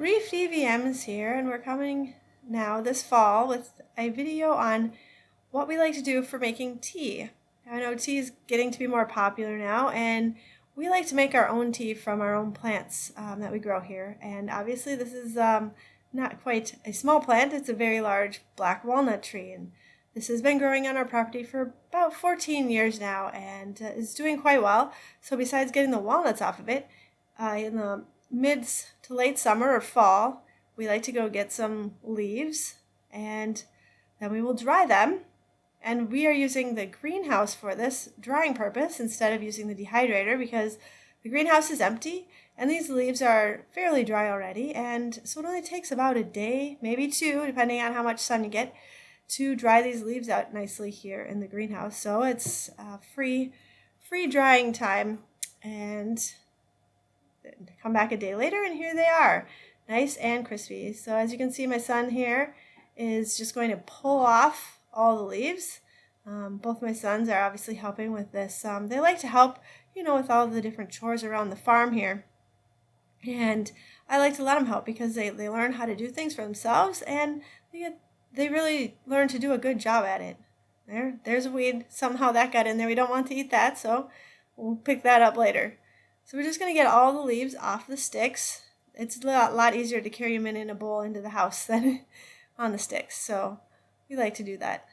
Reef DVM is here, and we're coming now this fall with a video on what we like to do for making tea. I know tea is getting to be more popular now, and we like to make our own tea from our own plants that we grow here. And obviously this is not quite a small plant, it's a very large black walnut tree. And this has been growing on our property for about 14 years now and is doing quite well. So besides getting the walnuts off of it, in the mid to late summer or fall, we like to go get some leaves and then we will dry them. And we are using the greenhouse for this drying purpose instead of using the dehydrator because the greenhouse is empty and these leaves are fairly dry already. And so it only takes about a day, maybe two, depending on how much sun you get, to dry these leaves out nicely here in the greenhouse. So it's free drying time, and come back a day later and here they are, nice and crispy. So as you can see, my son here is just going to pull off all the leaves. Both my sons are obviously helping with this. They like to help, with all the different chores around the farm here. And I like to let them help because they learn how to do things for themselves and they really learn to do a good job at it. There's a weed. Somehow that got in there. We don't want to eat that, so we'll pick that up later. So we're just going to get all the leaves off the sticks. It's a lot easier to carry them in a bowl into the house than on the sticks. So we like to do that.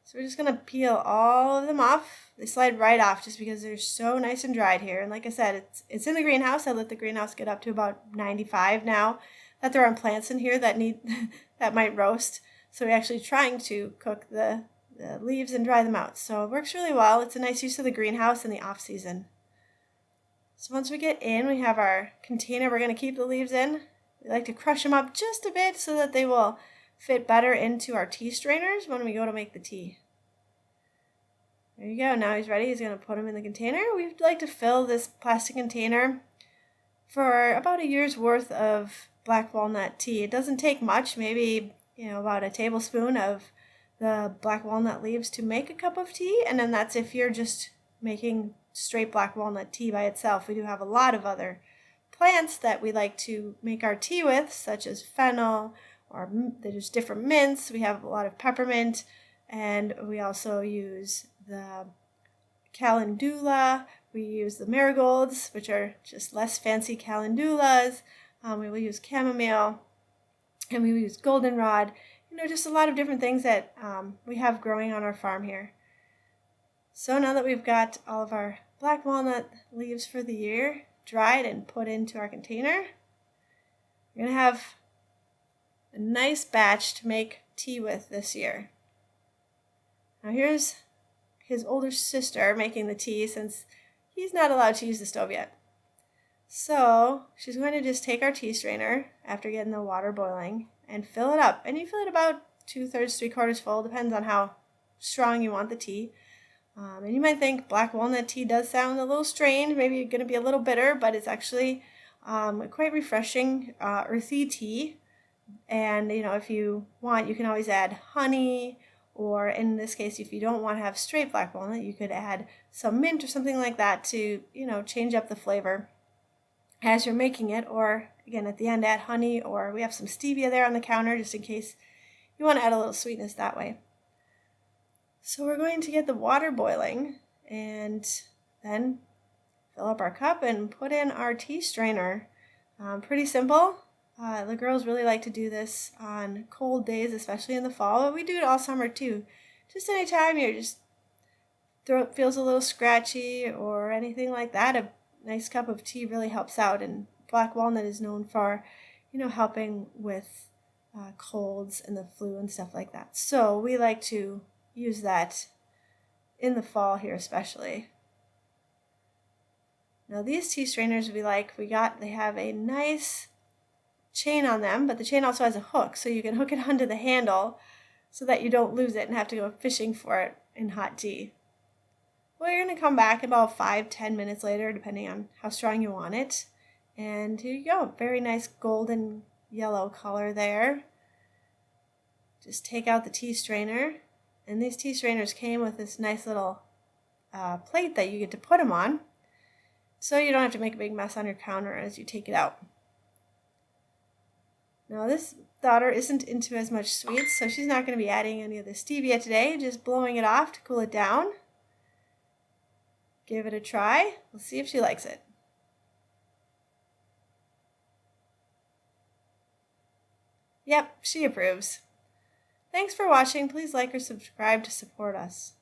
So we're just going to peel all of them off. They slide right off just because they're so nice and dried here. And like I said, it's in the greenhouse. I let the greenhouse get up to about 95 now. That there are plants in here that that might roast. So we're actually trying to cook the leaves and dry them out. So it works really well. It's a nice use of the greenhouse in the off season. So once we get in, we have our container we're going to keep the leaves in. We like to crush them up just a bit so that they will fit better into our tea strainers when we go to make the tea. There you go. Now he's ready. He's going to put them in the container. We'd like to fill this plastic container for about a year's worth of black walnut tea. It doesn't take much, maybe about a tablespoon of the black walnut leaves to make a cup of tea, and then that's if you're just making straight black walnut tea by itself. We do have a lot of other plants that we like to make our tea with, such as fennel, or there's different mints. We have a lot of peppermint, and we also use the calendula. We use the marigolds, which are just less fancy calendulas. We will use chamomile, and we will use goldenrod. Just a lot of different things that we have growing on our farm here. So now that we've got all of our black walnut leaves for the year dried and put into our container, we're going to have a nice batch to make tea with this year. Now here's his older sister making the tea since he's not allowed to use the stove yet. So she's going to just take our tea strainer after getting the water boiling and fill it up. And you fill it about 2/3, 3/4 full, depends on how strong you want the tea. And you might think black walnut tea does sound a little strange, maybe going to be a little bitter, but it's actually quite refreshing, earthy tea. And, if you want, you can always add honey, or in this case, if you don't want to have straight black walnut, you could add some mint or something like that to, change up the flavor as you're making it. Or, again, at the end, add honey, or we have some stevia there on the counter just in case you want to add a little sweetness that way. So we're going to get the water boiling and then fill up our cup and put in our tea strainer. Pretty simple. The girls really like to do this on cold days, especially in the fall, but we do it all summer too. Just anytime your throat feels a little scratchy or anything like that, a nice cup of tea really helps out. And black walnut is known for, helping with colds and the flu and stuff like that. So we like to use that in the fall here especially. Now these tea strainers they have a nice chain on them, but the chain also has a hook, so you can hook it onto the handle so that you don't lose it and have to go fishing for it in hot tea. Well, you're going to come back about 5-10 minutes later, depending on how strong you want it. And here you go, very nice golden yellow color there. Just take out the tea strainer. And these tea strainers came with this nice little plate that you get to put them on, so you don't have to make a big mess on your counter as you take it out. Now this daughter isn't into as much sweets, so she's not going to be adding any of the stevia today, just blowing it off to cool it down. Give it a try. We'll see if she likes it. Yep, she approves. Thanks for watching. Please like or subscribe to support us.